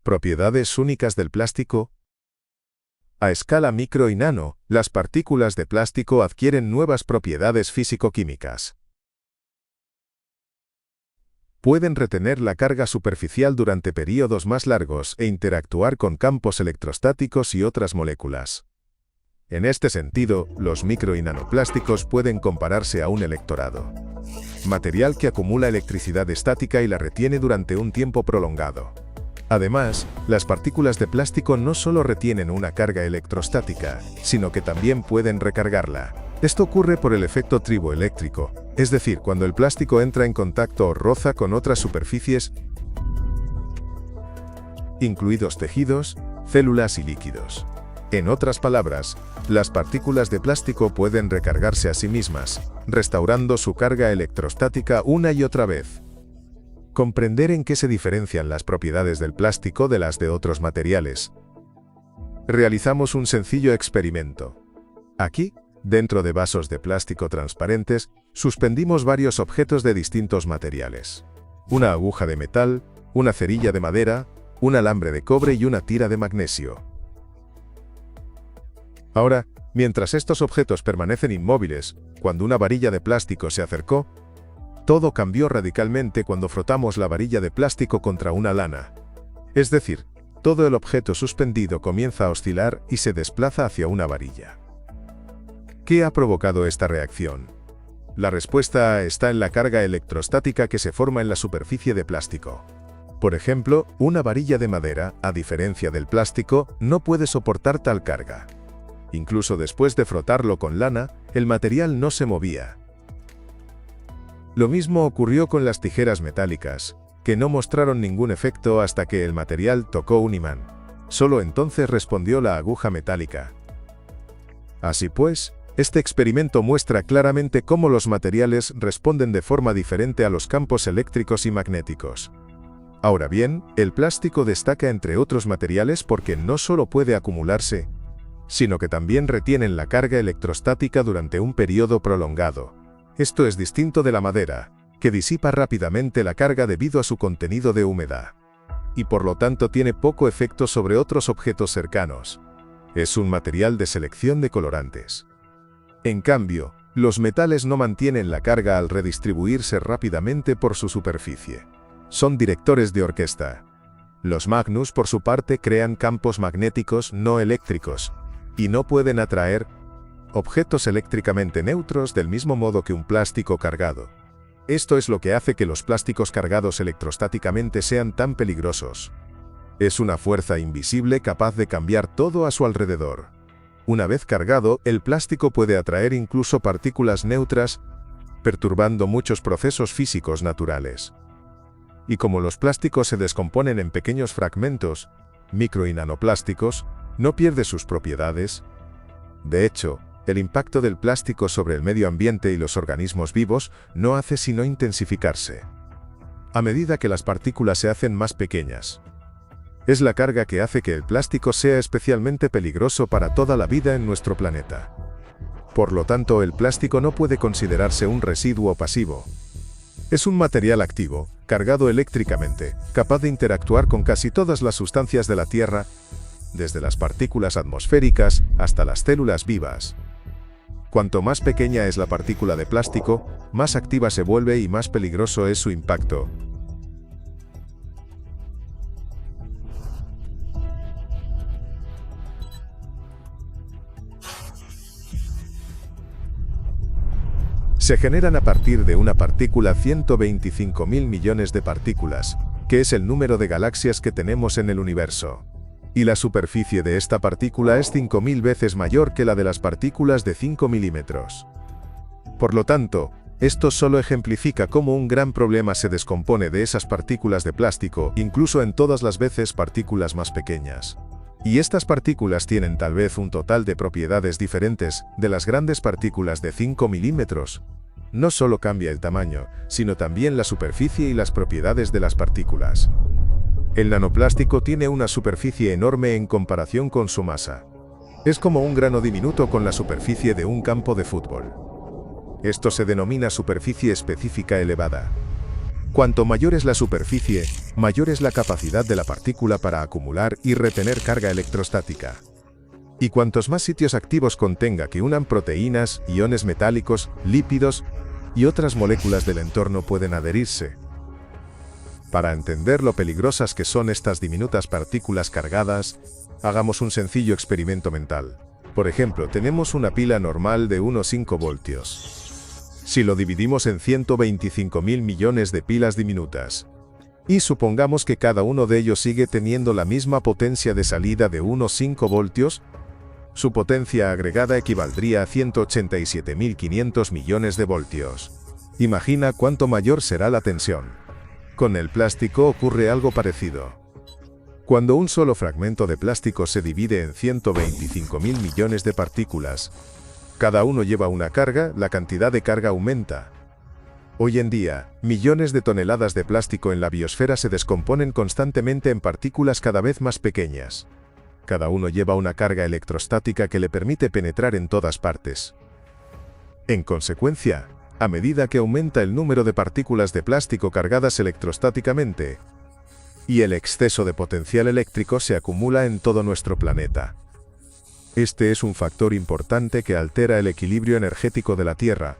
Propiedades únicas del plástico. A escala micro y nano, las partículas de plástico adquieren nuevas propiedades físico-químicas. Pueden retener la carga superficial durante períodos más largos e interactuar con campos electrostáticos y otras moléculas. En este sentido, los micro y nanoplásticos pueden compararse a un electorado. Material que acumula electricidad estática y la retiene durante un tiempo prolongado. Además, las partículas de plástico no solo retienen una carga electrostática, sino que también pueden recargarla. Esto ocurre por el efecto triboeléctrico, es decir, cuando el plástico entra en contacto o roza con otras superficies, incluidos tejidos, células y líquidos. En otras palabras, las partículas de plástico pueden recargarse a sí mismas, restaurando su carga electrostática una y otra vez. Comprender en qué se diferencian las propiedades del plástico de las de otros materiales. Realizamos un sencillo experimento. Aquí, dentro de vasos de plástico transparentes, suspendimos varios objetos de distintos materiales. Una aguja de metal, una cerilla de madera, un alambre de cobre y una tira de magnesio. Ahora, mientras estos objetos permanecen inmóviles, cuando una varilla de plástico se acercó, todo cambió radicalmente cuando frotamos la varilla de plástico contra una lana. Es decir, todo el objeto suspendido comienza a oscilar y se desplaza hacia una varilla. ¿Qué ha provocado esta reacción? La respuesta está en la carga electrostática que se forma en la superficie de plástico. Por ejemplo, una varilla de madera, a diferencia del plástico, no puede soportar tal carga. Incluso después de frotarlo con lana, el material no se movía. Lo mismo ocurrió con las tijeras metálicas, que no mostraron ningún efecto hasta que el material tocó un imán. Solo entonces respondió la aguja metálica. Así pues, este experimento muestra claramente cómo los materiales responden de forma diferente a los campos eléctricos y magnéticos. Ahora bien, el plástico destaca entre otros materiales porque no solo puede acumularse, sino que también retienen la carga electrostática durante un periodo prolongado. Esto es distinto de la madera, que disipa rápidamente la carga debido a su contenido de humedad. Y por lo tanto tiene poco efecto sobre otros objetos cercanos. Es un material de selección de colorantes. En cambio, los metales no mantienen la carga al redistribuirse rápidamente por su superficie. Son directores de orquesta. Los magnus, por su parte, crean campos magnéticos no eléctricos, y no pueden atraer objetos eléctricamente neutros del mismo modo que un plástico cargado. Esto es lo que hace que los plásticos cargados electrostáticamente sean tan peligrosos. Es una fuerza invisible capaz de cambiar todo a su alrededor. Una vez cargado, el plástico puede atraer incluso partículas neutras, perturbando muchos procesos físicos naturales. Y como los plásticos se descomponen en pequeños fragmentos, micro y nanoplásticos, no pierde sus propiedades. De hecho, el impacto del plástico sobre el medio ambiente y los organismos vivos no hace sino intensificarse. A medida que las partículas se hacen más pequeñas. Es la carga que hace que el plástico sea especialmente peligroso para toda la vida en nuestro planeta. Por lo tanto, el plástico no puede considerarse un residuo pasivo. Es un material activo, cargado eléctricamente, capaz de interactuar con casi todas las sustancias de la Tierra, desde las partículas atmosféricas hasta las células vivas. Cuanto más pequeña es la partícula de plástico, más activa se vuelve y más peligroso es su impacto. Se generan a partir de una partícula 125.000 millones de partículas, que es el número de galaxias que tenemos en el universo. Y la superficie de esta partícula es 5.000 veces mayor que la de las partículas de 5 milímetros. Por lo tanto, esto solo ejemplifica cómo un gran problema se descompone de esas partículas de plástico, incluso en todas las veces partículas más pequeñas. Y estas partículas tienen tal vez un total de propiedades diferentes de las grandes partículas de 5 milímetros. No solo cambia el tamaño, sino también la superficie y las propiedades de las partículas. El nanoplástico tiene una superficie enorme en comparación con su masa. Es como un grano diminuto con la superficie de un campo de fútbol. Esto se denomina superficie específica elevada. Cuanto mayor es la superficie, mayor es la capacidad de la partícula para acumular y retener carga electrostática. Y cuantos más sitios activos contenga que unan proteínas, iones metálicos, lípidos y otras moléculas del entorno pueden adherirse. Para entender lo peligrosas que son estas diminutas partículas cargadas, hagamos un sencillo experimento mental. Por ejemplo, tenemos una pila normal de unos 5 voltios. Si lo dividimos en 125.000 millones de pilas diminutas, y supongamos que cada uno de ellos sigue teniendo la misma potencia de salida de unos 5 voltios, su potencia agregada equivaldría a 187.500 millones de voltios. Imagina cuánto mayor será la tensión. Con el plástico ocurre algo parecido. Cuando un solo fragmento de plástico se divide en 125.000 millones de partículas, cada uno lleva una carga, la cantidad de carga aumenta. Hoy en día, millones de toneladas de plástico en la biosfera se descomponen constantemente en partículas cada vez más pequeñas. Cada uno lleva una carga electrostática que le permite penetrar en todas partes. En consecuencia, a medida que aumenta el número de partículas de plástico cargadas electrostáticamente, y el exceso de potencial eléctrico se acumula en todo nuestro planeta. Este es un factor importante que altera el equilibrio energético de la Tierra,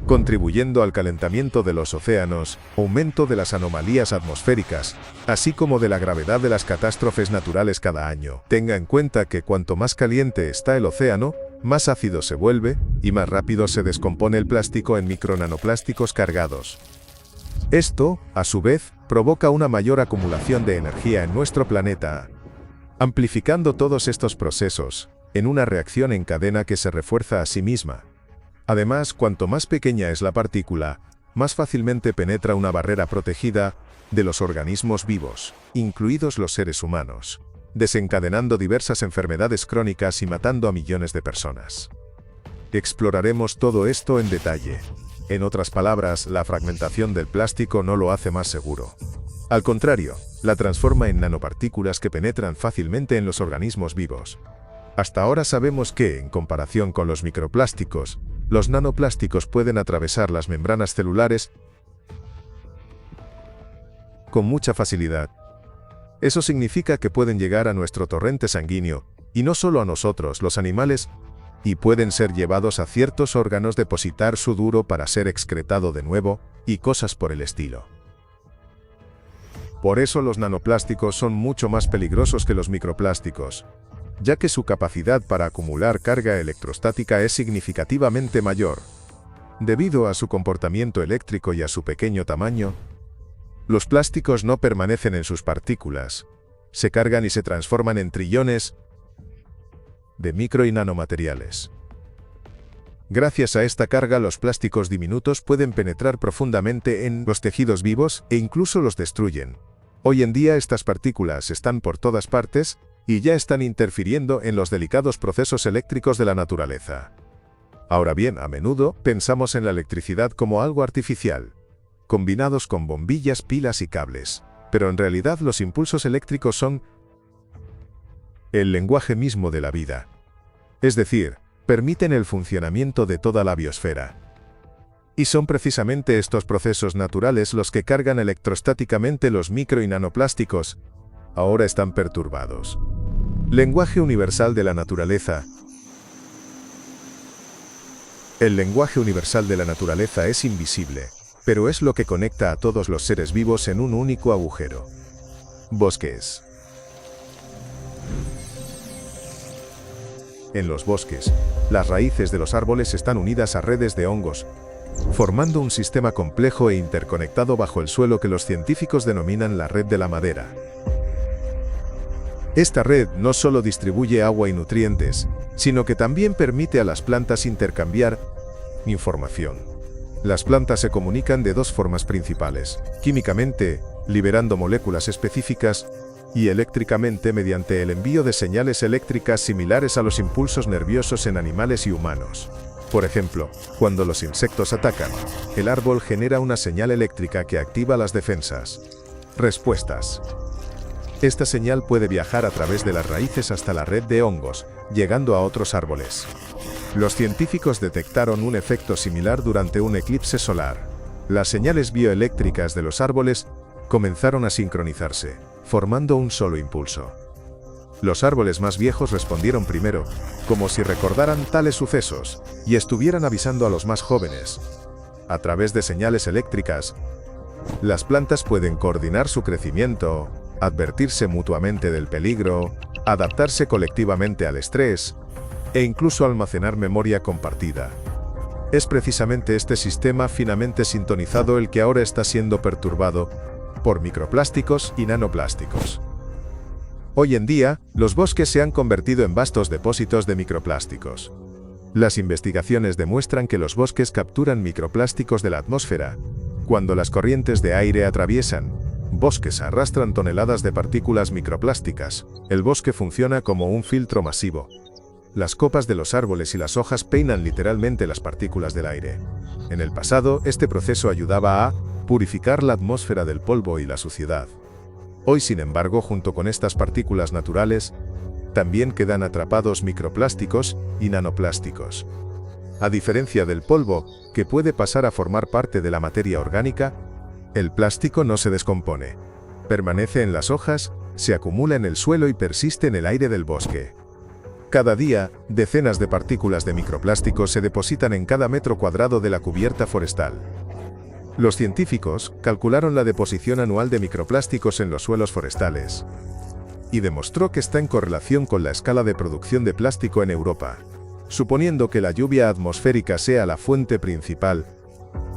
contribuyendo al calentamiento de los océanos, aumento de las anomalías atmosféricas, así como de la gravedad de las catástrofes naturales cada año. Tenga en cuenta que cuanto más caliente está el océano, más ácido se vuelve, y más rápido se descompone el plástico en micronanoplásticos cargados. Esto, a su vez, provoca una mayor acumulación de energía en nuestro planeta, amplificando todos estos procesos, en una reacción en cadena que se refuerza a sí misma. Además, cuanto más pequeña es la partícula, más fácilmente penetra una barrera protegida de los organismos vivos, incluidos los seres humanos, desencadenando diversas enfermedades crónicas y matando a millones de personas. Exploraremos todo esto en detalle. En otras palabras, la fragmentación del plástico no lo hace más seguro. Al contrario, la transforma en nanopartículas que penetran fácilmente en los organismos vivos. Hasta ahora sabemos que, en comparación con los microplásticos, los nanoplásticos pueden atravesar las membranas celulares con mucha facilidad. Eso significa que pueden llegar a nuestro torrente sanguíneo, y no solo a nosotros, los animales, y pueden ser llevados a ciertos órganos, depositar su duro para ser excretado de nuevo, y cosas por el estilo. Por eso los nanoplásticos son mucho más peligrosos que los microplásticos, ya que su capacidad para acumular carga electrostática es significativamente mayor. Debido a su comportamiento eléctrico y a su pequeño tamaño, los plásticos no permanecen en sus partículas, se cargan y se transforman en trillones de micro y nanomateriales. Gracias a esta carga, los plásticos diminutos pueden penetrar profundamente en los tejidos vivos e incluso los destruyen. Hoy en día estas partículas están por todas partes y ya están interfiriendo en los delicados procesos eléctricos de la naturaleza. Ahora bien, a menudo pensamos en la electricidad como algo artificial, combinados con bombillas, pilas y cables, pero en realidad los impulsos eléctricos son el lenguaje mismo de la vida. Es decir, permiten el funcionamiento de toda la biosfera. Y son precisamente estos procesos naturales los que cargan electrostáticamente los micro y nanoplásticos. Ahora están perturbados. Lenguaje universal de la naturaleza. El lenguaje universal de la naturaleza es invisible, pero es lo que conecta a todos los seres vivos en un único agujero. Bosques. En los bosques, las raíces de los árboles están unidas a redes de hongos, formando un sistema complejo e interconectado bajo el suelo que los científicos denominan la red de la madera. Esta red no solo distribuye agua y nutrientes, sino que también permite a las plantas intercambiar información. Las plantas se comunican de dos formas principales: químicamente, liberando moléculas específicas, y eléctricamente mediante el envío de señales eléctricas similares a los impulsos nerviosos en animales y humanos. Por ejemplo, cuando los insectos atacan, el árbol genera una señal eléctrica que activa las defensas. Respuestas. Esta señal puede viajar a través de las raíces hasta la red de hongos, llegando a otros árboles. Los científicos detectaron un efecto similar durante un eclipse solar. Las señales bioeléctricas de los árboles comenzaron a sincronizarse, formando un solo impulso. Los árboles más viejos respondieron primero, como si recordaran tales sucesos, y estuvieran avisando a los más jóvenes. A través de señales eléctricas, las plantas pueden coordinar su crecimiento, advertirse mutuamente del peligro, adaptarse colectivamente al estrés, e incluso almacenar memoria compartida. Es precisamente este sistema finamente sintonizado el que ahora está siendo perturbado por microplásticos y nanoplásticos. Hoy en día, los bosques se han convertido en vastos depósitos de microplásticos. Las investigaciones demuestran que los bosques capturan microplásticos de la atmósfera. Cuando las corrientes de aire atraviesan bosques, arrastran toneladas de partículas microplásticas. El bosque funciona como un filtro masivo. Las copas de los árboles y las hojas peinan literalmente las partículas del aire. En el pasado, este proceso ayudaba a purificar la atmósfera del polvo y la suciedad. Hoy, sin embargo, junto con estas partículas naturales, también quedan atrapados microplásticos y nanoplásticos. A diferencia del polvo, que puede pasar a formar parte de la materia orgánica, el plástico no se descompone. Permanece en las hojas, se acumula en el suelo y persiste en el aire del bosque. Cada día, decenas de partículas de microplásticos se depositan en cada metro cuadrado de la cubierta forestal. Los científicos calcularon la deposición anual de microplásticos en los suelos forestales y demostró que está en correlación con la escala de producción de plástico en Europa. Suponiendo que la lluvia atmosférica sea la fuente principal,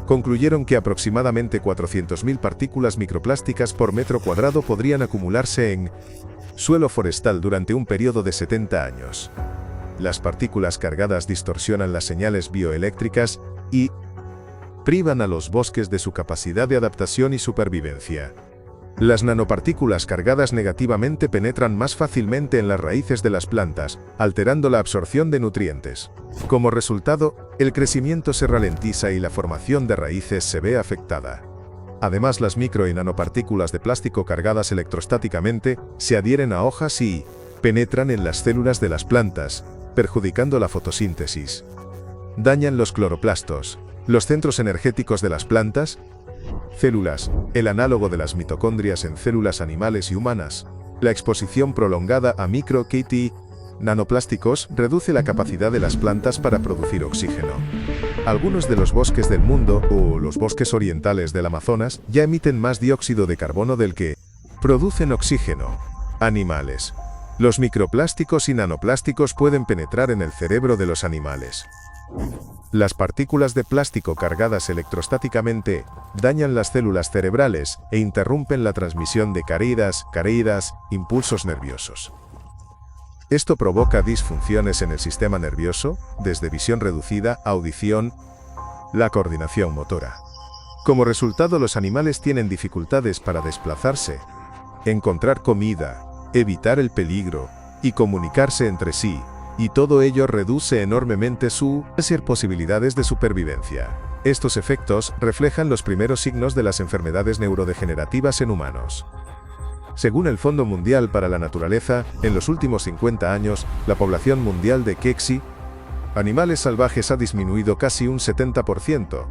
concluyeron que aproximadamente 400.000 partículas microplásticas por metro cuadrado podrían acumularse en suelo forestal durante un periodo de 70 años. Las partículas cargadas distorsionan las señales bioeléctricas y privan a los bosques de su capacidad de adaptación y supervivencia. Las nanopartículas cargadas negativamente penetran más fácilmente en las raíces de las plantas, alterando la absorción de nutrientes. Como resultado, el crecimiento se ralentiza y la formación de raíces se ve afectada. Además, las micro y nanopartículas de plástico cargadas electrostáticamente se adhieren a hojas y penetran en las células de las plantas, perjudicando la fotosíntesis. Dañan los cloroplastos, los centros energéticos de las plantas, células, el análogo de las mitocondrias en células animales y humanas. La exposición prolongada a micro-KT nanoplásticos reduce la capacidad de las plantas para producir oxígeno. Algunos de los bosques del mundo, o los bosques orientales del Amazonas, ya emiten más dióxido de carbono del que producen oxígeno. Animales. Los microplásticos y nanoplásticos pueden penetrar en el cerebro de los animales. Las partículas de plástico cargadas electrostáticamente dañan las células cerebrales e interrumpen la transmisión de careidas, impulsos nerviosos. Esto provoca disfunciones en el sistema nervioso, desde visión reducida, audición, la coordinación motora. Como resultado, los animales tienen dificultades para desplazarse, encontrar comida, evitar el peligro y comunicarse entre sí. Y todo ello reduce enormemente sus posibilidades de supervivencia. Estos efectos reflejan los primeros signos de las enfermedades neurodegenerativas en humanos. Según el Fondo Mundial para la Naturaleza, en los últimos 50 años, la población mundial de quexi, animales salvajes, ha disminuido casi un 70%.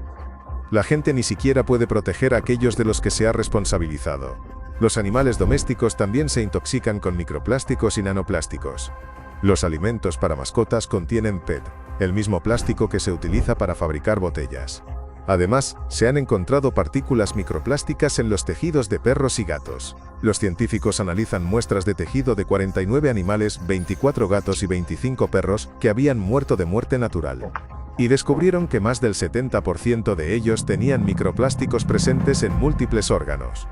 La gente ni siquiera puede proteger a aquellos de los que se ha responsabilizado. Los animales domésticos también se intoxican con microplásticos y nanoplásticos. Los alimentos para mascotas contienen PET, el mismo plástico que se utiliza para fabricar botellas. Además, se han encontrado partículas microplásticas en los tejidos de perros y gatos. Los científicos analizan muestras de tejido de 49 animales, 24 gatos y 25 perros que habían muerto de muerte natural. Y descubrieron que más del 70% de ellos tenían microplásticos presentes en múltiples órganos.